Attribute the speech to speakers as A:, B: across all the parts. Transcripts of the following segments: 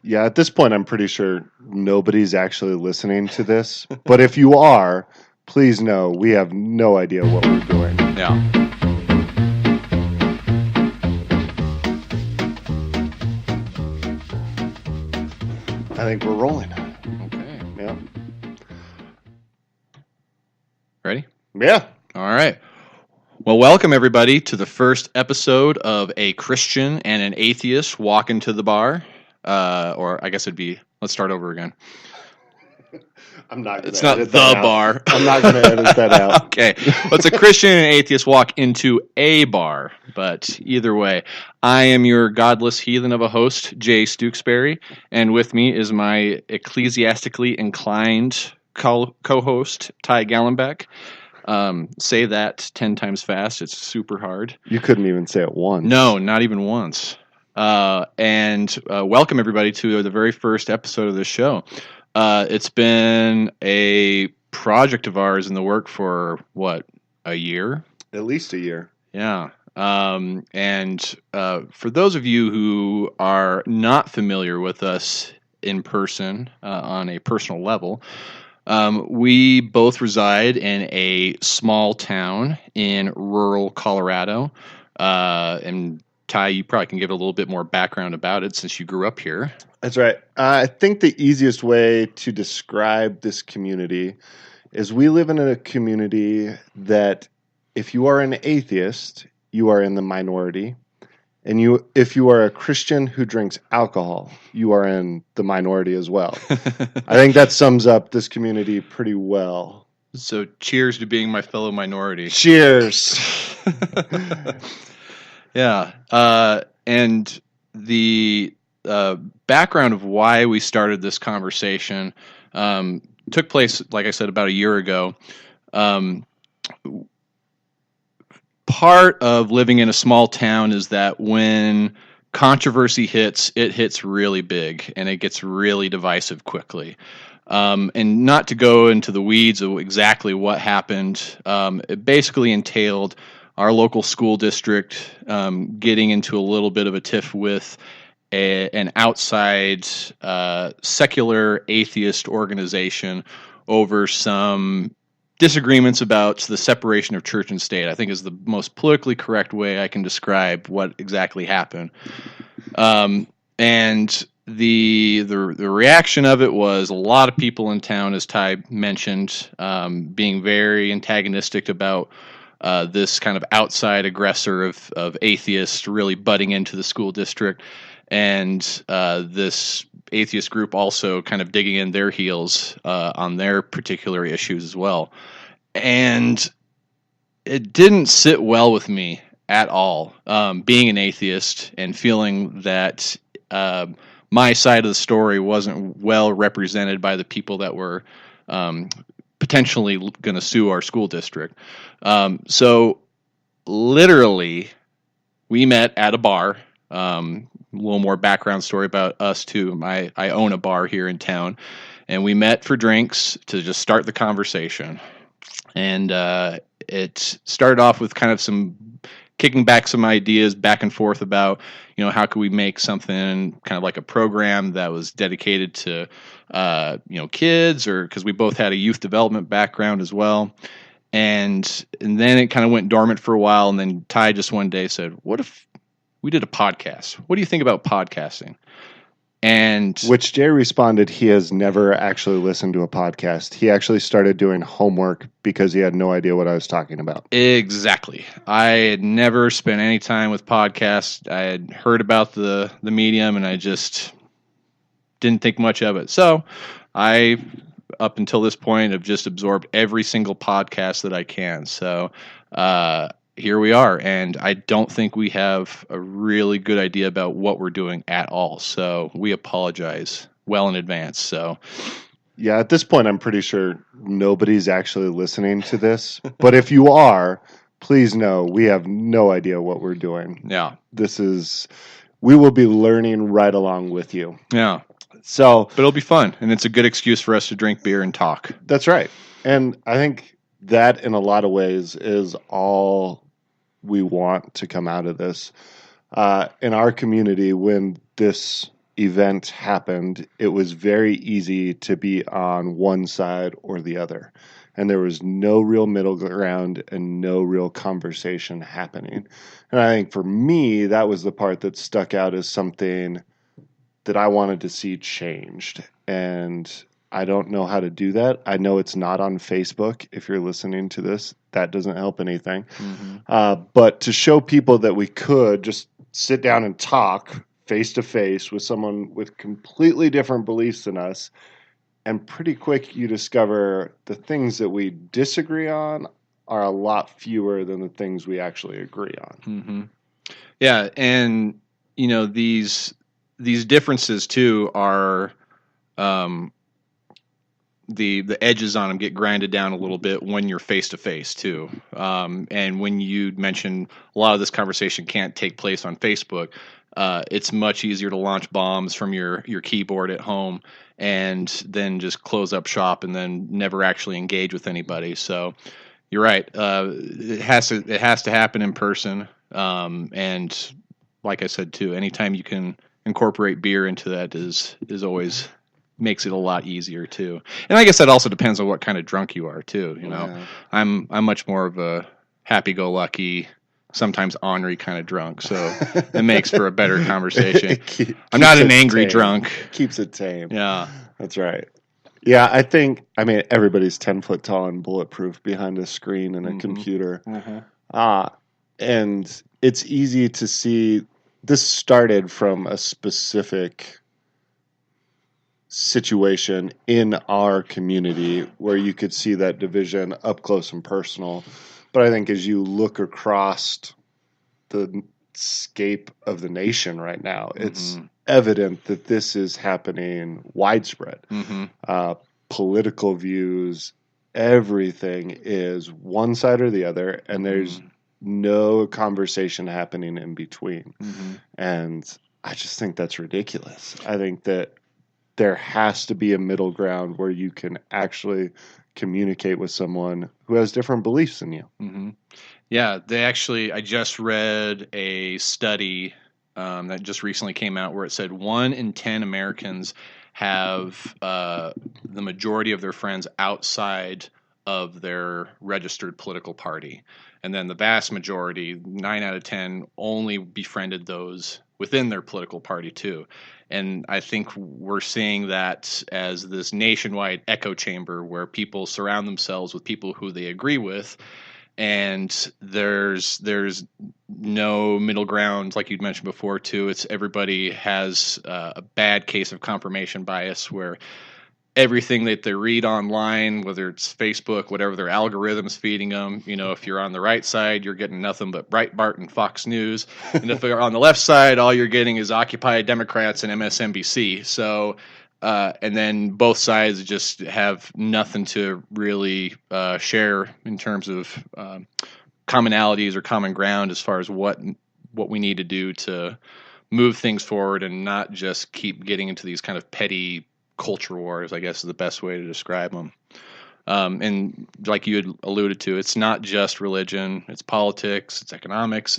A: Yeah, at this point, I'm pretty sure nobody's actually listening to this. But if you are, please know we have no idea what we're doing.
B: Yeah.
A: I think we're rolling.
B: Okay.
A: Yeah.
B: Ready?
A: Yeah.
B: All right. Well, welcome everybody to the first episode of A Christian and an Atheist Walk into the Bar. Or I guess it'd be, let's start over again.
A: I'm not going
B: It's
A: to
B: not
A: edit
B: the
A: that out.
B: bar.
A: I'm not going to edit that out.
B: Okay. Well, it's a Christian and an atheist walk into a bar. But either way, I am your godless heathen of a host, Jay Stooksbury. And with me is my ecclesiastically inclined co-host, Ty Gallenbeck. Say that 10 times fast. It's super hard.
A: You couldn't even say it once.
B: No, not even once. And welcome everybody to the very first episode of this show. It's been a project of ours in the work for a year?
A: At least a year.
B: Yeah. And for those of you who are not familiar with us in person, on a personal level, we both reside in a small town in rural Colorado. And Ty, you probably can give a little bit more background about it since you grew up here.
A: That's right. I think the easiest way to describe this community is we live in a community that if you are an atheist, you are in the minority. And if you are a Christian who drinks alcohol, you are in the minority as well. I think that sums up this community pretty well.
B: So cheers to being my fellow minority.
A: Cheers.
B: Yeah. And the background of why we started this conversation took place, like I said, about a year ago. Part of living in a small town is that when controversy hits, it hits really big and it gets really divisive quickly. And not to go into the weeds of exactly what happened, it basically entailed our local school district getting into a little bit of a tiff with an outside secular atheist organization over some disagreements about the separation of church and state. I think is the most politically correct way I can describe what exactly happened. And the reaction of it was a lot of people in town, as Ty mentioned, being very antagonistic about this kind of outside aggressor of atheists really butting into the school district, and this atheist group also kind of digging in their heels on their particular issues as well. And it didn't sit well with me at all, being an atheist and feeling that my side of the story wasn't well represented by the people that were potentially going to sue our school district. So literally, we met at a bar. A little more background story about us too. I own a bar here in town, and we met for drinks to just start the conversation. And it started off with kind of some kicking back some ideas back and forth about, how could we make something kind of like a program that was dedicated to, kids, or because we both had a youth development background as well. And then it kind of went dormant for a while. And then Ty just one day said, what if we did a podcast? What do you think about podcasting? And
A: which Jay responded, he has never actually listened to a podcast. He actually started doing homework because he had no idea what I was talking about.
B: Exactly. I had never spent any time with podcasts. I had heard about the medium, and I just didn't think much of it. So I, up until this point, have just absorbed every single podcast that I can. So here we are, and I don't think we have a really good idea about what we're doing at all. So we apologize well in advance. So
A: yeah, at this point, I'm pretty sure nobody's actually listening to this. But if you are, please know we have no idea what we're doing.
B: Yeah,
A: we will be learning right along with you.
B: Yeah.
A: So,
B: but it'll be fun, and it's a good excuse for us to drink beer and talk.
A: That's right. And I think that in a lot of ways is all we want to come out of this. In our community, when this event happened, it was very easy to be on one side or the other. And there was no real middle ground and no real conversation happening. And I think for me, that was the part that stuck out as something that I wanted to see changed. And I don't know how to do that. I know it's not on Facebook. If you're listening to this, that doesn't help anything. But to show people that we could just sit down and talk face to face with someone with completely different beliefs than us, and pretty quick you discover the things that we disagree on are a lot fewer than the things we actually agree on.
B: Yeah, and these differences too are the edges on them get grinded down a little bit when you're face to face too. And when you mention a lot of this conversation can't take place on Facebook, it's much easier to launch bombs from your keyboard at home and then just close up shop and then never actually engage with anybody. So you're right. It has to happen in person. And like I said too, anytime you can incorporate beer into that is always makes it a lot easier too. And I guess that also depends on what kind of drunk you are too.
A: Yeah.
B: I'm much more of a happy-go-lucky, sometimes ornery kind of drunk, so it makes for a better conversation. I'm not an angry drunk.
A: Keeps it tame.
B: Yeah,
A: that's right. Yeah, I mean, everybody's 10 foot tall and bulletproof behind a screen and a computer. And it's easy to see this started from a specific situation in our community where you could see that division up close and personal. But I think as you look across the scape of the nation right now, it's evident that this is happening widespread. Political views, everything is one side or the other, and there's no conversation happening in between. And I just think that's ridiculous. I think that there has to be a middle ground where you can actually communicate with someone who has different beliefs than you.
B: Yeah, I just read a study that just recently came out where it said 1 in 10 Americans have the majority of their friends outside of their registered political party. And then the vast majority, 9 out of 10, only befriended those within their political party too. And I think we're seeing that as this nationwide echo chamber where people surround themselves with people who they agree with. And there's no middle ground, like you'd mentioned before too. It's everybody has a bad case of confirmation bias where everything that they read online, whether it's Facebook, whatever their algorithm's feeding them, if you're on the right side, you're getting nothing but Breitbart and Fox News. And if you're on the left side, all you're getting is Occupy Democrats and MSNBC. So, and then both sides just have nothing to really share in terms of commonalities or common ground as far as what we need to do to move things forward and not just keep getting into these kind of petty culture wars, I guess is the best way to describe them. And like you had alluded to, it's not just religion, it's politics, it's economics,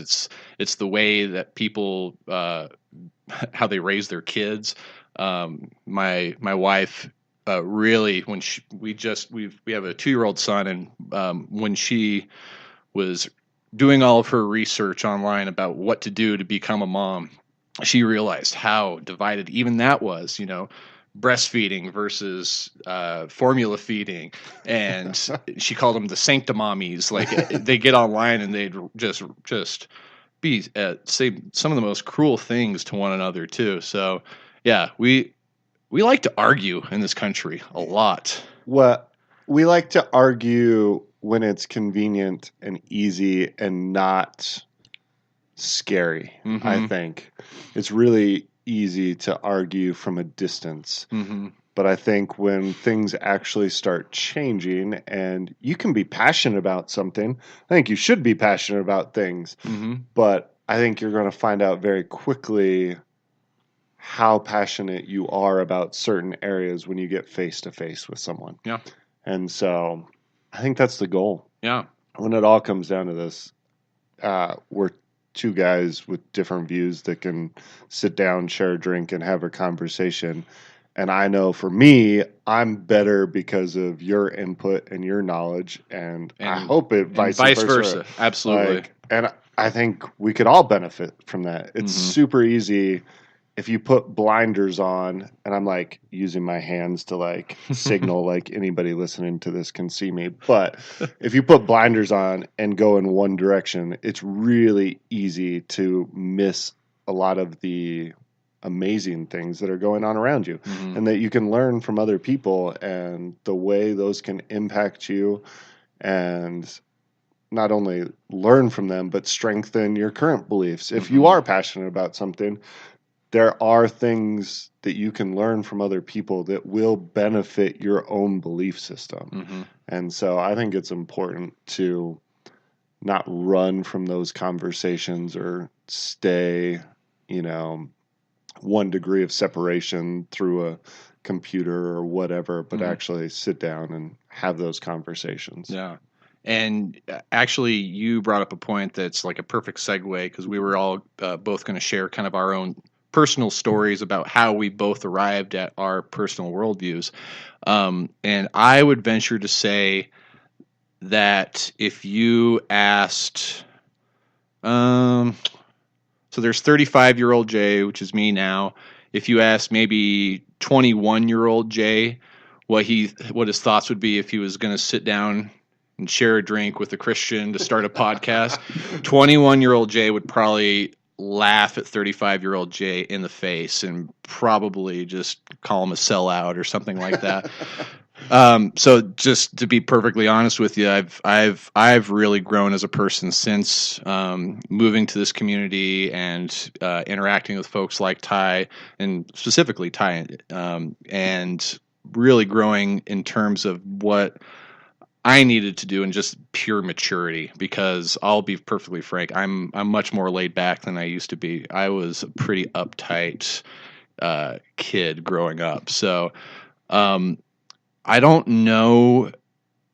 B: it's the way that people, how they raise their kids. My wife, really, when we have a 2-year-old son, and when she was doing all of her research online about what to do to become a mom, she realized how divided even that was, breastfeeding versus formula feeding, and she called them the sanctimommies. Like they get online and they'd just be say some of the most cruel things to one another too. So yeah, we like to argue in this country a lot.
A: Well, we like to argue when it's convenient and easy and not scary. I think it's really easy to argue from a distance. But I think when things actually start changing and you can be passionate about something, I think you should be passionate about things. But I think you're going to find out very quickly how passionate you are about certain areas when you get face to face with someone.
B: Yeah.
A: And so I think that's the goal.
B: Yeah.
A: When it all comes down to this, we're two guys with different views that can sit down, share a drink, and have a conversation. And I know for me, I'm better because of your input and your knowledge, and I hope it vice
B: versa. Absolutely.
A: And I think we could all benefit from that. It's super easy if you put blinders on, and I'm like using my hands to like signal like anybody listening to this can see me. But if you put blinders on and go in one direction, it's really easy to miss a lot of the amazing things that are going on around you, and that you can learn from other people and the way those can impact you, and not only learn from them, but strengthen your current beliefs. If you are passionate about something, there are things that you can learn from other people that will benefit your own belief system. And so I think it's important to not run from those conversations or stay, one degree of separation through a computer or whatever, but actually sit down and have those conversations.
B: Yeah. And actually, you brought up a point that's like a perfect segue, because we were all both going to share kind of our own personal stories about how we both arrived at our personal worldviews. And I would venture to say that if you asked, so there's 35-year-old Jay, which is me now. If you asked maybe 21-year-old Jay what his thoughts would be if he was going to sit down and share a drink with a Christian to start a podcast, 21-year-old Jay would probably laugh at 35-year-old Jay in the face and probably just call him a sellout or something like that. So just to be perfectly honest with you, I've really grown as a person since moving to this community and interacting with folks like Ty, and specifically Ty, and really growing in terms of what I needed to do and just pure maturity, because I'll be perfectly frank, I'm much more laid back than I used to be. I was a pretty uptight kid growing up. So I don't know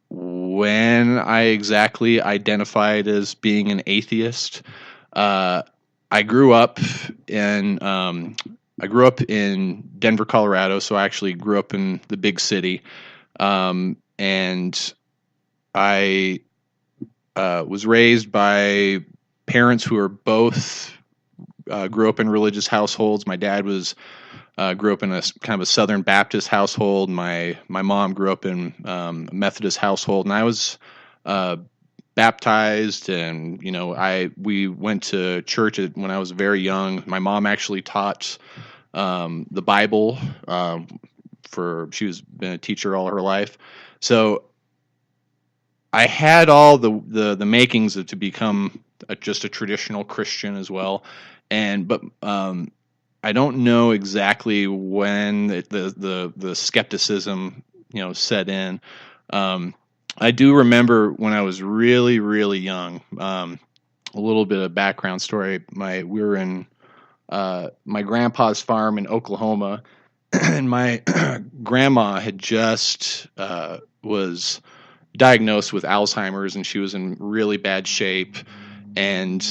B: when I exactly identified as being an atheist. I grew up in Denver, Colorado, so I actually grew up in the big city, and I was raised by parents who are both grew up in religious households. My dad grew up in a kind of a Southern Baptist household. My mom grew up in a Methodist household, and I was baptized, and we went to church when I was very young. My mom actually taught the Bible she's been a teacher all her life, so I had all the makings to become just a traditional Christian as well, but I don't know exactly when the skepticism set in. I do remember when I was really, really young. A little bit of background story. We were in my grandpa's farm in Oklahoma, and my grandma had just was diagnosed with Alzheimer's, and she was in really bad shape. And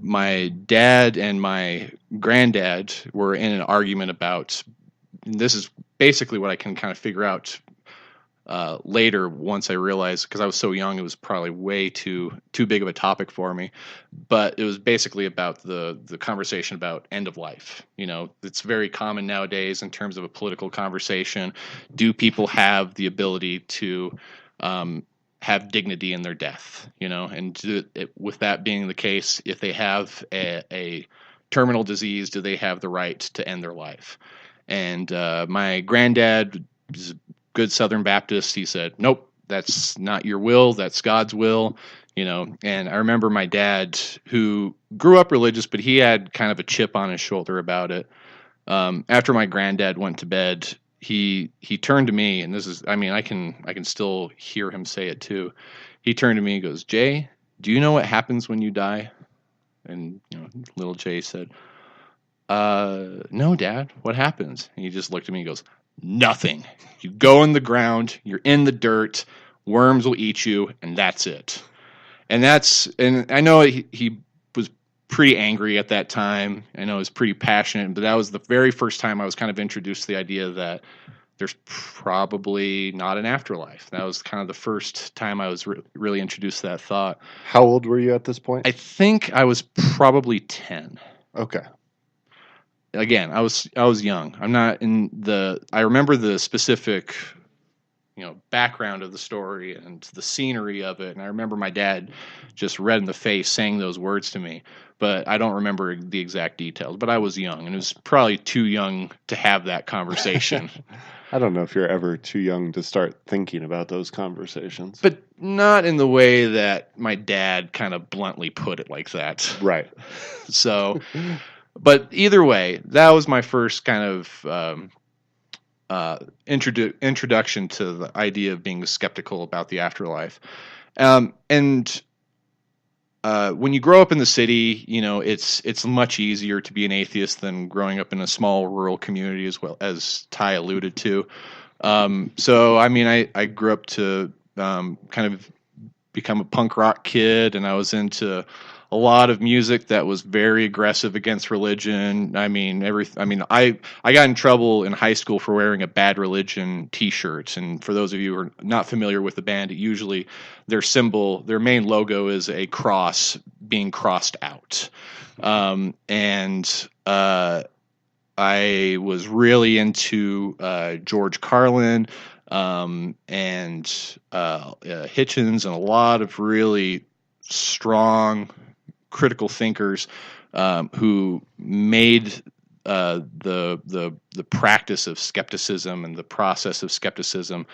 B: my dad and my granddad were in an argument about, and this is basically what I can kind of figure out later, once I realized, because I was so young, it was probably way too big of a topic for me. But it was basically about the conversation about end of life. It's very common nowadays in terms of a political conversation. Do people have the ability to have dignity in their death? And with that being the case, if they have a terminal disease, do they have the right to end their life? And my granddad is a good Southern Baptist. He said, nope, that's not your will, that's God's will. And I remember my dad, who grew up religious, but he had kind of a chip on his shoulder about it. After my granddad went to bed, he turned to me, and this is, I can still hear him say it too. He turned to me and goes, Jay, do you know what happens when you die? And little Jay said, no, Dad, what happens? And he just looked at me and goes, nothing. You go in the ground, you're in the dirt, worms will eat you, and that's it. And I know he was pretty angry at that time. I know I was pretty passionate, but that was the very first time I was kind of introduced to the idea that there's probably not an afterlife. That was kind of the first time I was really introduced to that thought.
A: How old were you at this point?
B: I think I was probably 10.
A: Okay.
B: Again, I was young. I'm not in the. I remember the specific, background of the story and the scenery of it, and I remember my dad just red in the face saying those words to me. But I don't remember the exact details. But I was young, and it was probably too young to have that conversation.
A: I don't know if you're ever too young to start thinking about those conversations.
B: But not in the way that my dad kind of bluntly put it like that.
A: Right.
B: So, but either way, that was my first kind of introduction to the idea of being skeptical about the afterlife. And when you grow up in the city, it's much easier to be an atheist than growing up in a small rural community, as well as Ty alluded to. So, I mean, I grew up to kind of become a punk rock kid, and I was into a lot of music that was very aggressive against religion. I got in trouble in high school for wearing a Bad Religion T-shirt. And for those of you who are not familiar with the band, usually their symbol, their main logo is a cross being crossed out. I was really into George Carlin and Hitchens, and a lot of really strong critical thinkers who made the practice of skepticism and the process of skepticism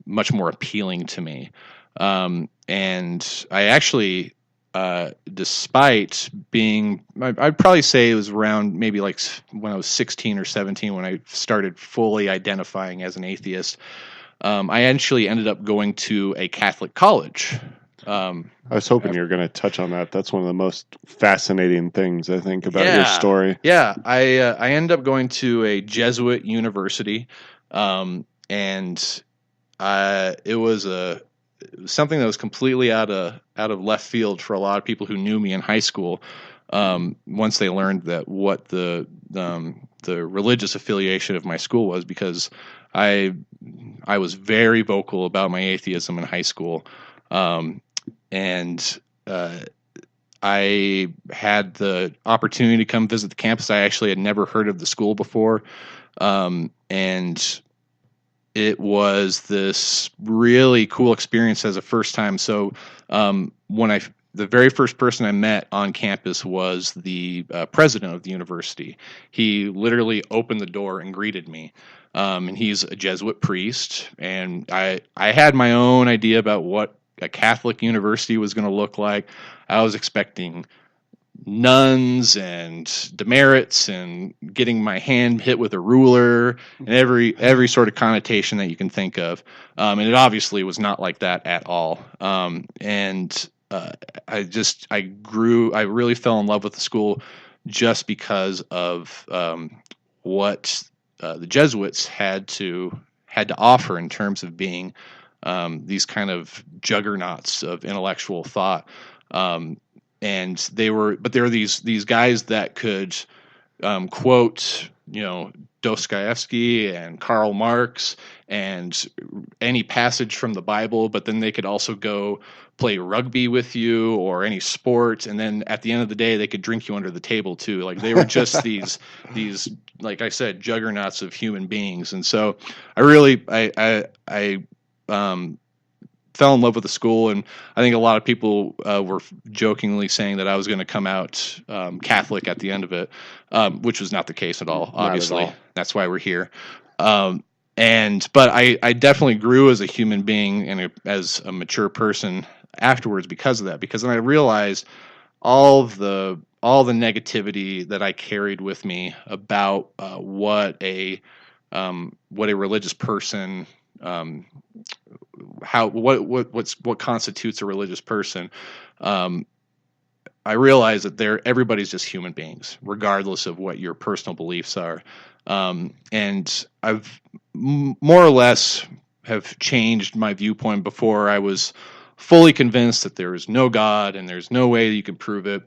B: much more appealing to me. And I actually, despite being, I'd probably say it was around maybe like when I was 16 or 17 when I started fully identifying as an atheist. I actually ended up going to a Catholic college.
A: I was hoping you were going to touch on that. That's one of the most fascinating things, I think, about your story.
B: Yeah, I ended up going to a Jesuit university, and it was something that was completely out of left field for a lot of people who knew me in high school. Once they learned that what the religious affiliation of my school was, because I was very vocal about my atheism in high school. And I had the opportunity to come visit the campus. I actually had never heard of the school before. And it was this really cool experience as a first time. So, the very first person I met on campus was the president of the university. He literally opened the door and greeted me. And he's a Jesuit priest. And I had my own idea about what a Catholic university was going to look like. I was expecting nuns and demerits and getting my hand hit with a ruler and every sort of connotation that you can think of. And it obviously was not like that at all. I really fell in love with the school just because of what the Jesuits had to offer in terms of being these kind of juggernauts of intellectual thought. And there were these guys that could quote, Dostoevsky and Karl Marx and any passage from the Bible, but then they could also go play rugby with you or any sport, and then at the end of the day they could drink you under the table too. Like, they were just these like I said, juggernauts of human beings. And so I really fell in love with the school, and I think a lot of people were jokingly saying that I was going to come out Catholic at the end of it, which was not the case at all. Obviously,
A: at all.
B: That's why we're here. But I definitely grew as a human being and as a mature person afterwards because of that. Because then I realized all the negativity that I carried with me about what a religious person. What constitutes a religious person. I realize that everybody's just human beings, regardless of what your personal beliefs are. And I've more or less have changed my viewpoint. Before, I was fully convinced that there is no God and there's no way that you can prove it.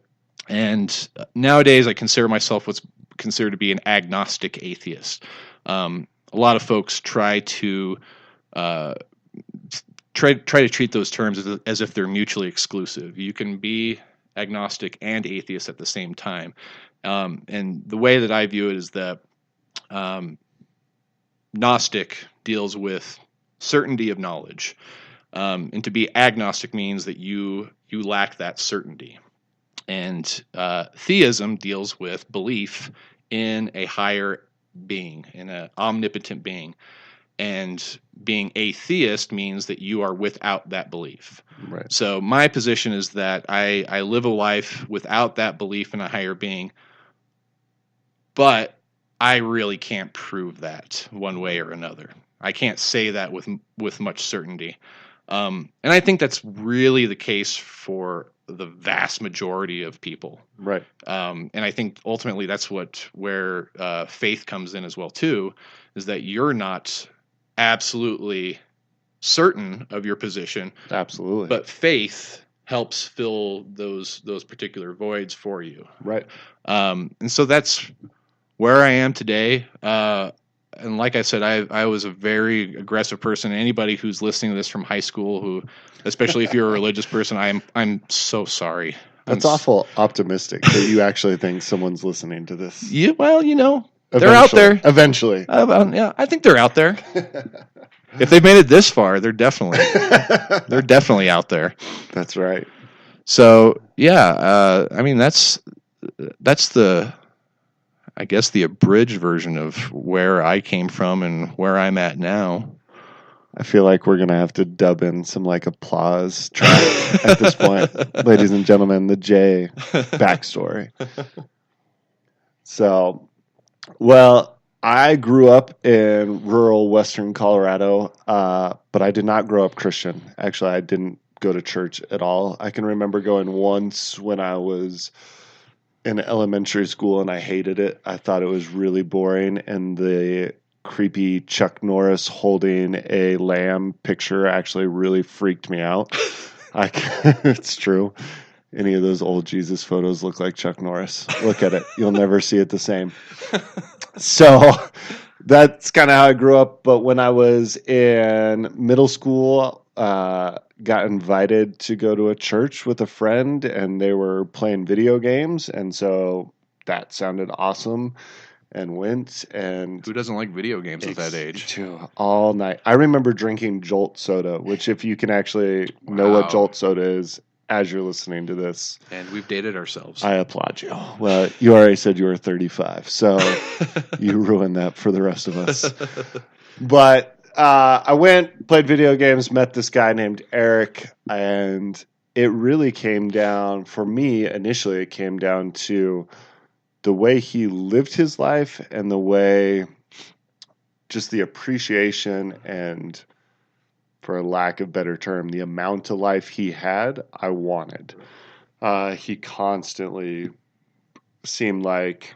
B: And nowadays, I consider myself what's considered to be an agnostic atheist. A lot of folks try to uh, try to treat those terms as if they're mutually exclusive. You can be agnostic and atheist at the same time. And the way that I view it is that um, Gnostic deals with certainty of knowledge, and to be agnostic means that you lack that certainty. And theism deals with belief in a higher being, in an omnipotent being. And being atheist means that you are without that belief.
A: Right.
B: So my position is that I live a life without that belief in a higher being, but I really can't prove that one way or another. I can't say that with much certainty. And I think that's really the case for the vast majority of people.
A: Right.
B: And I think ultimately that's where faith comes in as well too, is that you're not absolutely certain of your position.
A: Absolutely.
B: But faith helps fill those particular voids for you.
A: Right.
B: And so that's where I am today. And like I said, I was a very aggressive person. Anybody who's listening to this from high school, who, especially if you're a religious person, I'm so sorry.
A: That's awful optimistic that you actually think someone's listening to this.
B: Yeah, well, they're
A: Eventually.
B: out there.
A: Eventually.
B: Yeah, I think they're out there. If they've made it this far, they're definitely out there.
A: That's right.
B: So yeah, I mean that's the, I guess, the abridged version of where I came from and where I'm at now.
A: I feel like we're gonna have to dub in some applause track at this point, ladies and gentlemen. The J backstory. So, well, I grew up in rural western Colorado, but I did not grow up Christian. Actually, I didn't go to church at all. I can remember going once when I was in elementary school, and I hated it. I thought it was really boring, and the creepy Chuck Norris holding a lamb picture actually really freaked me out. It's true. Any of those old Jesus photos look like Chuck Norris. Look at it. You'll never see it the same. So that's kind of how I grew up. But when I was in middle school, got invited to go to a church with a friend, and they were playing video games. And so that sounded awesome, and went. And
B: who doesn't like video games at that age?
A: All night. I remember drinking Jolt soda, which, if you can actually know what Jolt soda is as you're listening to this.
B: And we've dated ourselves.
A: I applaud you. Well, you already said you were 35, so you ruined that for the rest of us. But I went, played video games, met this guy named Eric, and it really came down, for me, initially, it came down to the way he lived his life and the way, just the appreciation and, for a lack of better term, the amount of life he had, I wanted. He constantly seemed like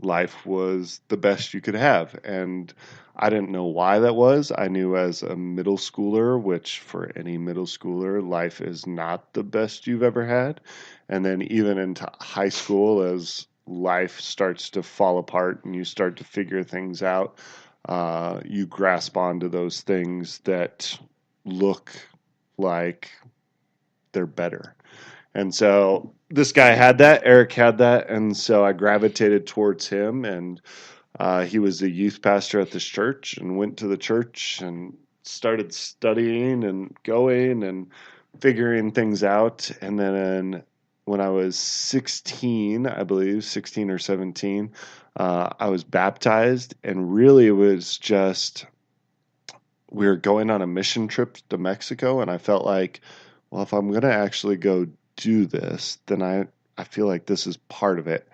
A: life was the best you could have. And I didn't know why that was. I knew as a middle schooler, which for any middle schooler, life is not the best you've ever had. And then even into high school, as life starts to fall apart and you start to figure things out, you grasp onto those things that look like they're better. And so this guy had that, Eric had that, and so I gravitated towards him, and he was a youth pastor at this church, and went to the church and started studying and going and figuring things out. And then when I was 16, I believe, 16 or 17, I was baptized, and really it was just, we were going on a mission trip to Mexico, and I felt like, well, if I'm going to actually go do this, then I feel like this is part of it.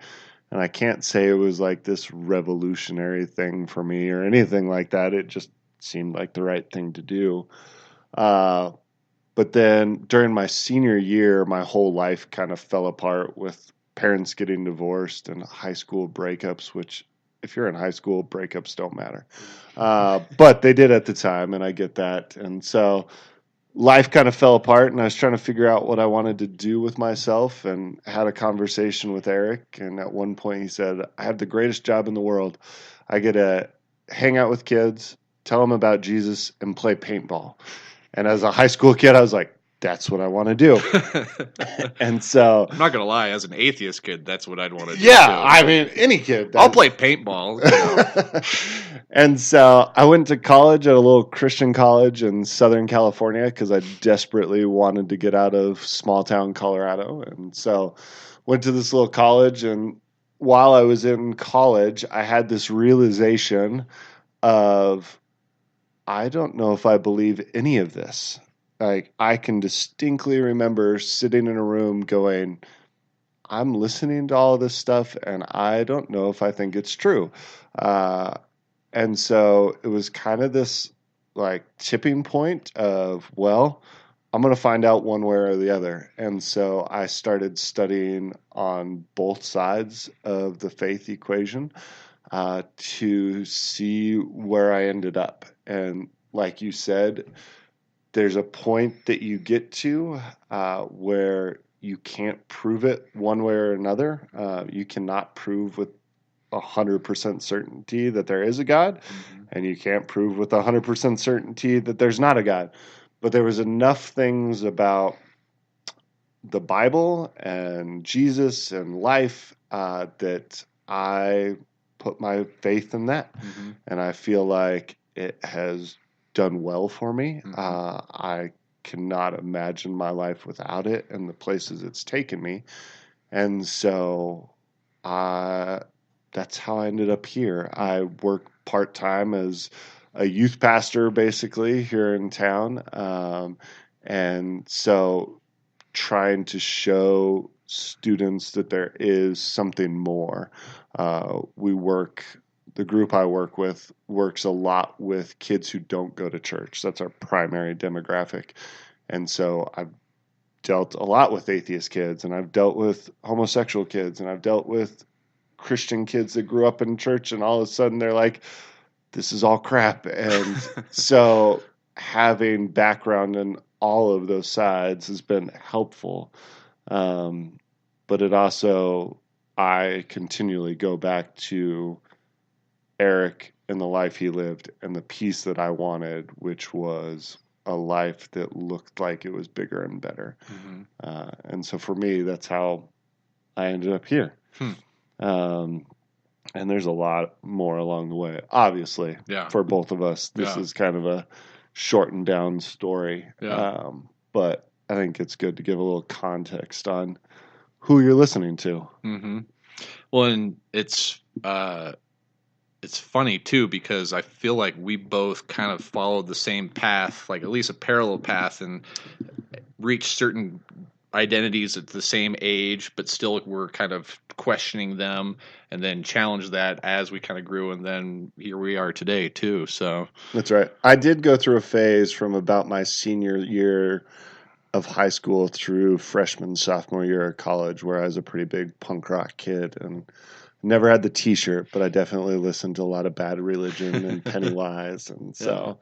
A: And I can't say it was like this revolutionary thing for me or anything like that. It just seemed like the right thing to do. But then during my senior year, my whole life kind of fell apart with parents getting divorced and high school breakups, which, if you're in high school, breakups don't matter. But they did at the time, and I get that. And so life kind of fell apart, and I was trying to figure out what I wanted to do with myself, and had a conversation with Eric. And at one point he said, I have the greatest job in the world. I get to hang out with kids, tell them about Jesus, and play paintball. And as a high school kid, I was like, that's what I want to do. And so,
B: I'm not gonna lie, as an atheist kid, that's what I'd want to do.
A: yeah,
B: too.
A: I mean, any kid.
B: I'll play paintball.
A: And so I went to college at a little Christian college in Southern California because I desperately wanted to get out of small town Colorado. And so went to this little college. And while I was in college, I had this realization of, I don't know if I believe any of this. Like, I can distinctly remember sitting in a room going, I'm listening to all this stuff, and I don't know if I think it's true. And so it was kind of this like tipping point of, well, I'm going to find out one way or the other. And so I started studying on both sides of the faith equation to see where I ended up. And like you said, there's a point that you get to where you can't prove it one way or another. You cannot prove with 100% certainty that there is a God, and you can't prove with 100% certainty that there's not a God. But there was enough things about the Bible and Jesus and life that I put my faith in that. And I feel like it has done well for me. I cannot imagine my life without it and the places it's taken me. And so that's how I ended up here. I work part-time as a youth pastor, basically, here in the and so trying to show students that there is something more. The group I work with works a lot with kids who don't go to church. That's our primary demographic. And so I've dealt a lot with atheist kids, and I've dealt with homosexual kids, and I've dealt with Christian kids that grew up in church, and all of a sudden they're like, this is all crap. And so having background in all of those sides has been helpful. But it also, I continually go back to Eric and the life he lived and the peace that I wanted, which was a life that looked like it was bigger and better. And so for me, that's how I ended up here. And there's a lot more along the way, obviously, for both of us. This is kind of a shortened down story. But I think it's good to give a little context on who you're listening to.
B: Well, and it's funny too, because I feel like we both kind of followed the same path, like at least a parallel path, and reached certain identities at the same age, but still we're kind of questioning them, and then challenged that as we kind of grew, and then here we are today too. So
A: that's right. I did go through a phase from about my senior year of high school through freshman, sophomore year of college, where I was a pretty big punk rock kid, and never had the T-shirt, but I definitely listened to a lot of Bad Religion and Pennywise, and so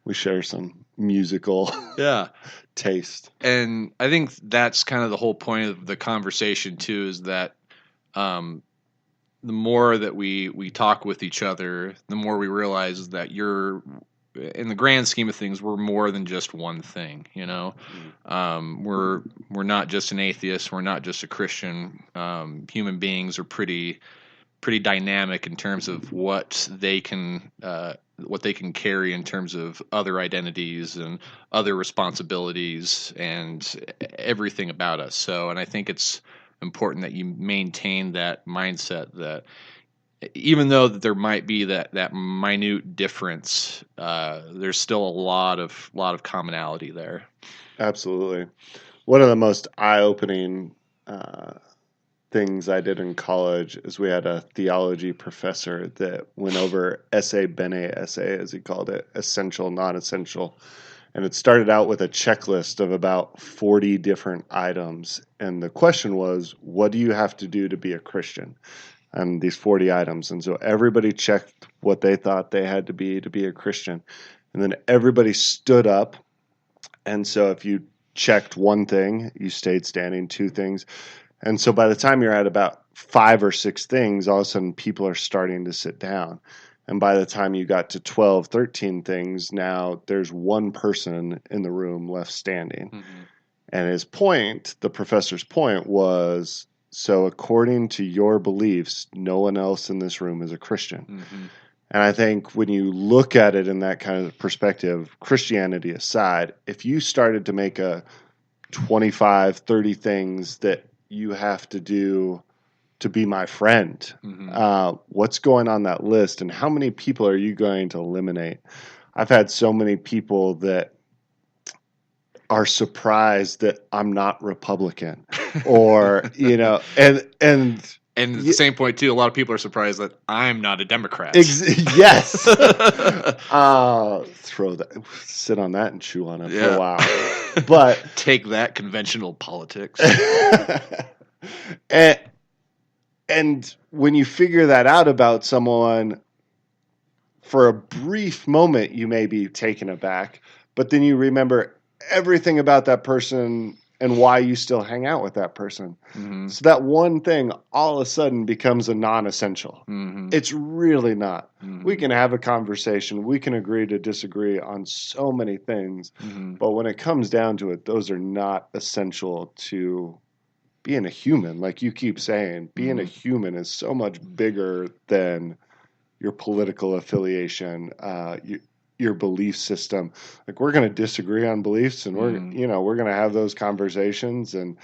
A: we share some musical taste.
B: And I think that's kind of the whole point of the conversation too, is that the more that we talk with each other, the more we realize that you're, in the grand scheme of things, we're more than just one thing, you know. We're not just an atheist, we're not just a Christian. Human beings are pretty dynamic in terms of what they can carry in terms of other identities and other responsibilities and everything about us. So, and I think it's important that you maintain that mindset, that even though that there might be that minute difference, there's still a lot of commonality there.
A: Absolutely. One of the most eye-opening things I did in college is we had a theology professor that went over essay bene essay, as he called it, essential, non-essential. And it started out with a checklist of about 40 different items. And the question was, what do you have to do to be a Christian? And these 40 items. And so everybody checked what they thought they had to be a Christian. And then everybody stood up And so if you checked one thing, you stayed standing, two things. And so by the time you're at about 5 or 6 things, all of a sudden people are starting to sit down. And by the time you got to 12, 13 things, now there's one person in the room left standing. Mm-hmm. And his point, the professor's point was, so according to your beliefs, no one else in this room is a Christian. Mm-hmm. And I think when you look at it in that kind of perspective, Christianity aside, if you started to make a 25, 30 things that you have to do to be my friend, what's going on that list and how many people are you going to eliminate? I've had so many people that are surprised that I'm not Republican or, and
B: at the same point, too, a lot of people are surprised that I'm not a Democrat.
A: Yes. Sit on that and chew on it for a while. But
B: take that, conventional politics.
A: And when you figure that out about someone, for a brief moment, you may be taken aback, but then you remember everything about that person and why you still hang out with that person. Mm-hmm. So that one thing all of a sudden becomes a non-essential. Mm-hmm. It's really not. Mm-hmm. We can have a conversation. We can agree to disagree on so many things. Mm-hmm. But when it comes down to it, those are not essential to being a human. Like you keep saying, being a human is so much bigger than your political affiliation, your belief system. Like we're going to disagree on beliefs, and we're going to have those conversations, and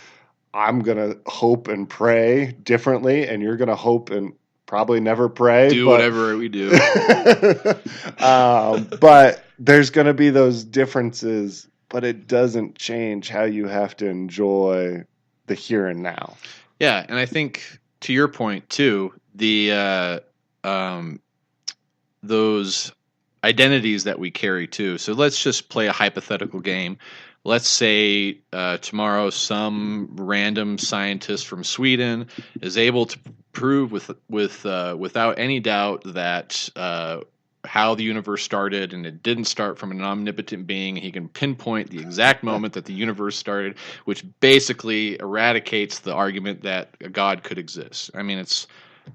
A: I'm going to hope and pray differently, and you're going to hope and probably never pray.
B: Whatever we do.
A: But there's going to be those differences, but it doesn't change how you have to enjoy the here and now.
B: Yeah, and I think to your point too, the those identities that we carry too. So let's just play a hypothetical game. Let's say tomorrow some random scientist from Sweden is able to prove without any doubt that how the universe started, and it didn't start from an omnipotent being. He can pinpoint the exact moment that the universe started, which basically eradicates the argument that a God could exist. I mean, it's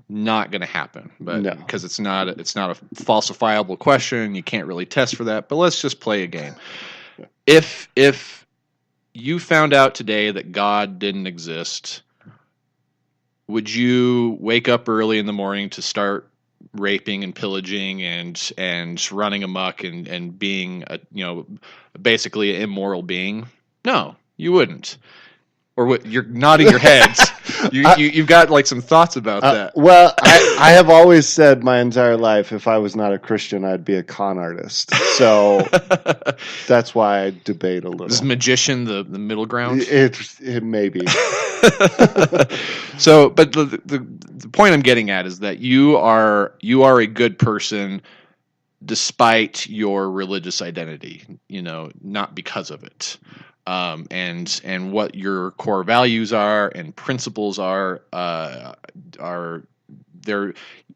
B: not going to happen, but because it's not a falsifiable question, you can't really test for that. But let's just play a game. If you found out today that God didn't exist, would you wake up early in the morning to start raping and pillaging and running amok and being basically an immoral being? No, you wouldn't. Or what? You're nodding your heads. You've got like some thoughts about that.
A: Well, I have always said my entire life, if I was not a Christian, I'd be a con artist. So that's why I debate a little.
B: Is magician the middle ground?
A: It may be.
B: So, but the point I'm getting at is that you are a good person despite your religious identity. Not because of it. And what your core values are and principles are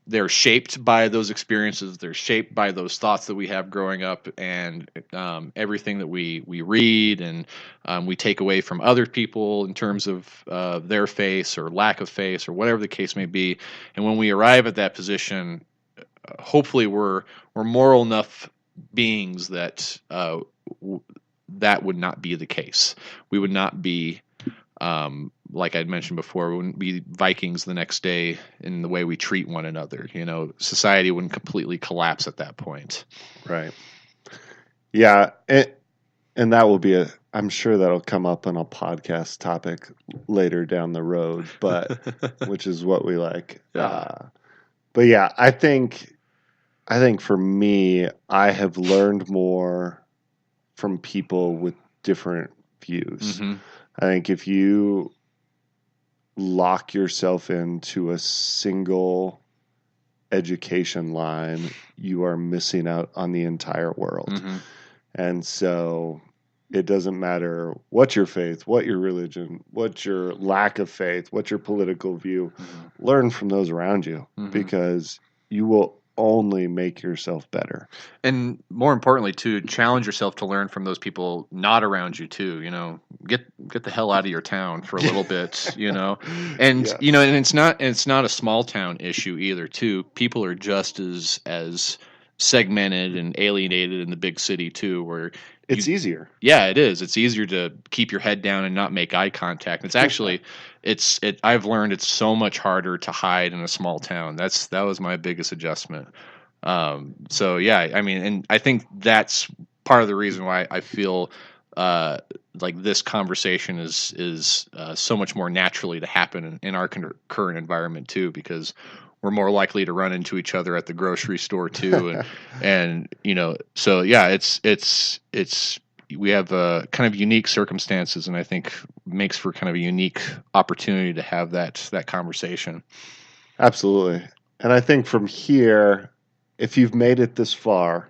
B: they're shaped by those experiences. They're shaped by those thoughts that we have growing up, and everything that we read and we take away from other people in terms of their faith or lack of faith or whatever the case may be. And when we arrive at that position, hopefully we're moral enough beings that that would not be the case. We would not be, like I'd mentioned before, we wouldn't be Vikings the next day in the way we treat one another. Society wouldn't completely collapse at that point.
A: Right. Yeah. And that will be I'm sure that'll come up on a podcast topic later down the road, but which is what we like. Yeah. But yeah, I think for me, I have learned more from people with different views. Mm-hmm. I think if you lock yourself into a single education line, you are missing out on the entire world. Mm-hmm. And so it doesn't matter what your faith, what your religion, what your lack of faith, what your political view, learn from those around you, because you will only make yourself better.
B: And more importantly, too, challenge yourself to learn from those people not around you too. Get the hell out of your town for a little bit. And
A: Yes.
B: and it's not a small town issue either. Too, people are just as segmented and alienated in the big city too, where
A: It's easier.
B: yeah, it is. It's easier to keep your head down and not make eye contact. It's actually, I've learned it's so much harder to hide in a small town. That was my biggest adjustment. So yeah, I mean, and I think that's part of the reason why I feel like this conversation is so much more naturally to happen in our current environment too, because we're more likely to run into each other at the grocery store too, and so yeah, it's we have kind of unique circumstances, and I think makes for kind of a unique opportunity to have that conversation.
A: Absolutely. And I think from here, if you've made it this far,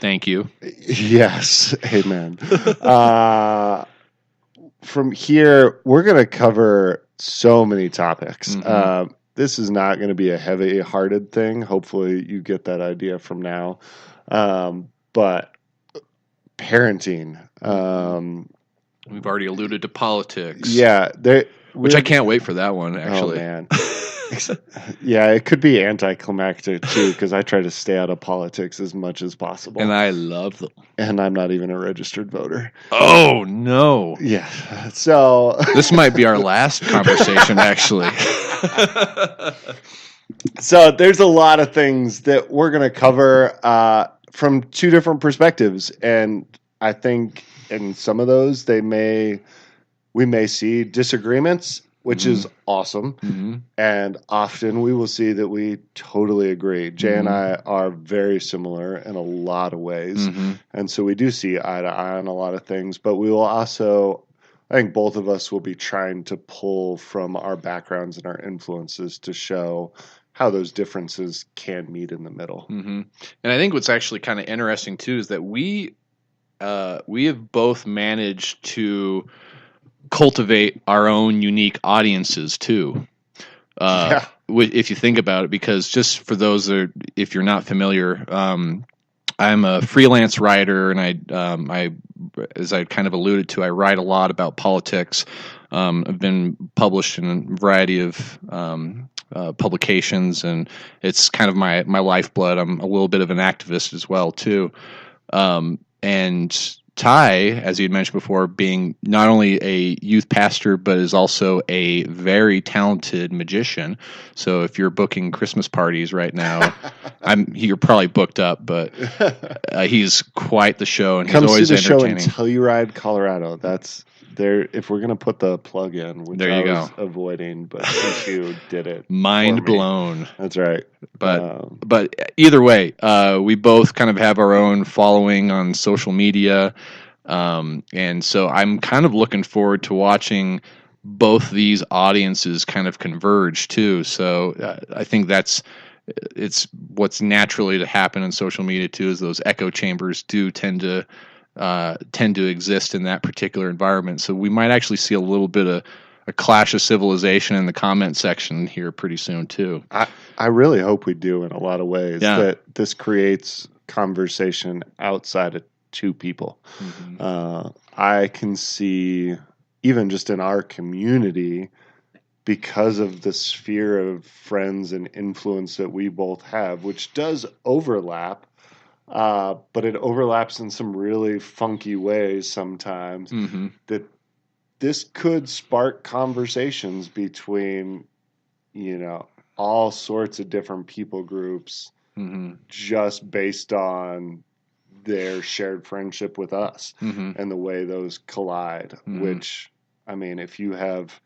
B: Thank you.
A: yes, amen. From here, we're going to cover so many topics.
B: Mhm.
A: This is not going to be a heavy-hearted thing. Hopefully, you get that idea from now. But parenting,
B: We've already alluded to politics.
A: yeah,
B: Which I can't wait for that one, actually.
A: Oh man. Yeah, it could be anticlimactic too, because I try to stay out of politics as much as possible.
B: And I love them.
A: And I'm not even a registered voter.
B: Oh, no.
A: Yeah. So
B: This might be our last conversation, actually.
A: So there's a lot of things that we're going to cover from two different perspectives. And I think in some of those, we may see disagreements, which is awesome.
B: Mhm.
A: And often we will see that we totally agree. Jay and I are very similar in a lot of ways. And so we do see eye to eye on a lot of things, but we will also, I think both of us will be trying to pull from our backgrounds and our influences to show how those differences can meet in the middle.
B: And I think what's actually kind of interesting too is that we have both managed to cultivate our own unique audiences too.
A: Yeah.
B: If you think about it, because just for those if you're not familiar, I'm a freelance writer, and I, as I kind of alluded to, I write a lot about politics. I've been published in a variety of publications, and it's kind of my lifeblood. I'm a little bit of an activist as well too, and Ty, as you had mentioned before, being not only a youth pastor, but is also a very talented magician. So if you're booking Christmas parties right now, you're probably booked up, but he's quite the show, and
A: Come
B: he's always
A: see the show
B: entertaining.
A: in Telluride, Colorado. That's there. If we're gonna put the plug in, which
B: There you
A: I was
B: go.
A: avoiding, but since you did it,
B: Mind
A: for me.
B: blown.
A: That's right.
B: But either way, we both kind of have our own following on social media. And so I'm kind of looking forward to watching both these audiences kind of converge too. So I think it's what's naturally to happen in social media too, is those echo chambers do tend to exist in that particular environment. So we might actually see a little bit of a clash of civilization in the comment section here pretty soon too.
A: I really hope we do in a lot of ways.
B: Yeah.
A: That this creates conversation outside of two people. I can see, even just in our community, because of the sphere of friends and influence that we both have, which does overlap, but it overlaps in some really funky ways sometimes, that this could spark conversations between, all sorts of different people groups, just based on their shared friendship with us and the way those collide, which, I mean, if you have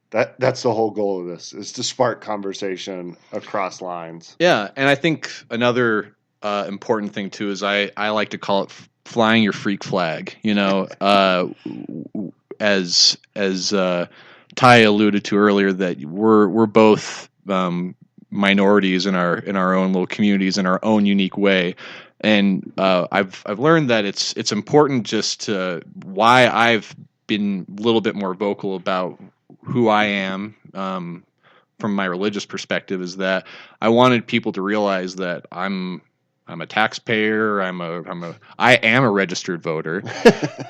A: that's the whole goal of this, is to spark conversation across lines.
B: Yeah. And I think another important thing too is I like to call it flying your freak flag, as Ty alluded to earlier, that we're both minorities in our own little communities in our own unique way. And I've learned that it's important just to why I've been a little bit more vocal about who I am, from my religious perspective is that I wanted people to realize that I'm a taxpayer. I am a registered voter,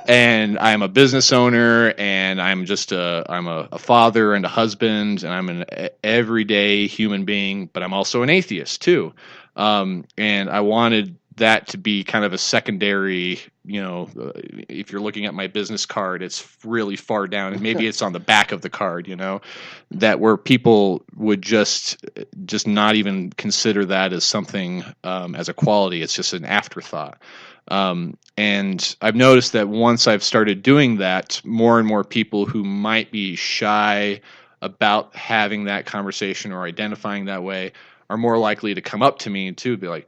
B: and I'm a business owner, and I'm a father and a husband, and I'm an everyday human being. But I'm also an atheist too, and I wanted that to be kind of a secondary. If you're looking at my business card, it's really far down, and maybe it's on the back of the card. That where people would just not even consider that as something as a quality. It's just an afterthought. And I've noticed that once I've started doing that, more and more people who might be shy about having that conversation or identifying that way are more likely to come up to me and be like,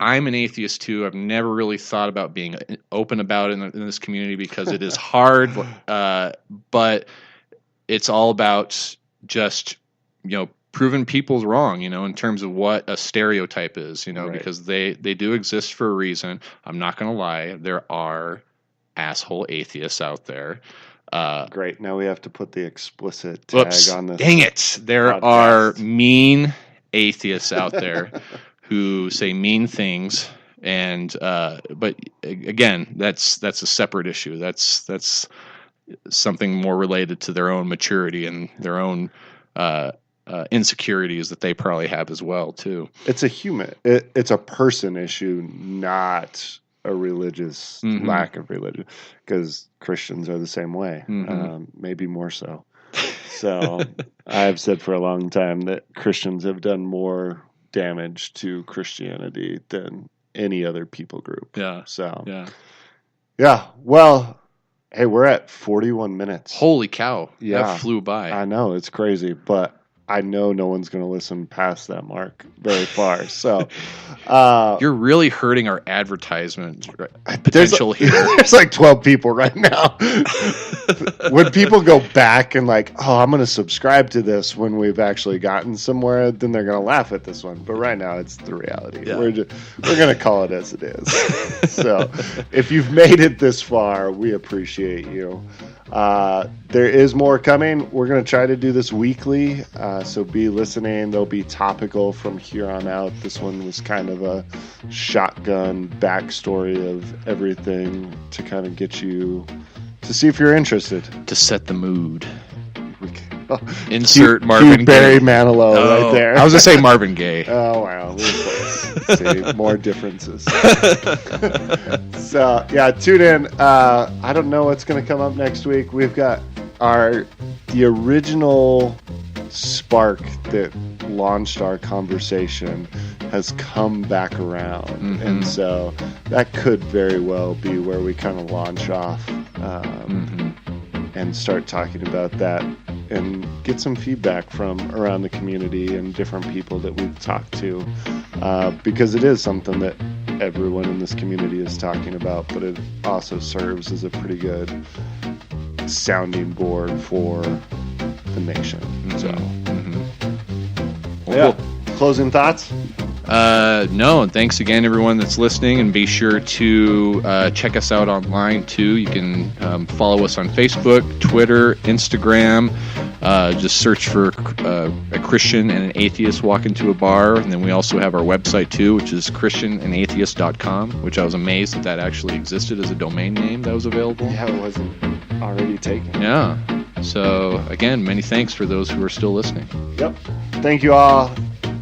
B: I'm an atheist too. I've never really thought about being open about it in this community because it is hard, but it's all about just, proving people's wrong, in terms of what a stereotype is,
A: Right.
B: because they do exist for a reason. I'm not going to lie. There are asshole atheists out there.
A: Great. Now we have to put the explicit tag on this.
B: Dang it. There
A: podcast.
B: are mean atheists out there who say mean things, and but again, that's a separate issue. That's something more related to their own maturity and their own insecurities that they probably have as well too.
A: It's it's a person issue, not a religious lack of religion, because Christians are the same way, maybe more so. So I've said for a long time that Christians have done more damage to Christianity than any other people group.
B: Yeah.
A: So
B: yeah.
A: Well, hey, we're at 41 minutes.
B: Holy cow!
A: Yeah,
B: that flew by.
A: I know, it's crazy, but I know no one's going to listen past that mark very far. So
B: you're really hurting our advertisement potential here.
A: There's like 12 people right now. When people go back and like, oh, I'm going to subscribe to this when we've actually gotten somewhere, then they're going to laugh at this one. But right now, it's the reality.
B: Yeah.
A: We're going to call it as it is. So if you've made it this far, we appreciate you. There is more coming. We're going to try to do this weekly, so be listening. They'll be topical from here on out. This one was kind of a shotgun backstory of everything to kind of get you to see if you're interested.
B: To set the mood. Insert Marvin Gaye.
A: Barry Manilow right there.
B: I was going to say Marvin Gaye.
A: Oh, wow. See, more differences. So, yeah, tune in. I don't know what's going to come up next week. We've got the original spark that launched our conversation has come back around. And so that could very well be where we kind of launch off and start talking about that and get some feedback from around the community and different people that we've talked to, because it is something that everyone in this community is talking about, but it also serves as a pretty good sounding board for the nation. So,
B: Well,
A: closing thoughts?
B: No, and thanks again, everyone that's listening, and be sure to check us out online too. You can follow us on Facebook, Twitter, Instagram. Just search for a Christian and an atheist walk into a bar, and then we also have our website too, which is christianandatheist.com, which I was amazed that actually existed as a domain name that was available.
A: Yeah, it wasn't already taken.
B: Yeah. So again, many thanks for those who are still listening.
A: Yep. Thank you all.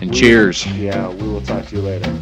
B: And cheers.
A: Yeah, we will talk to you later.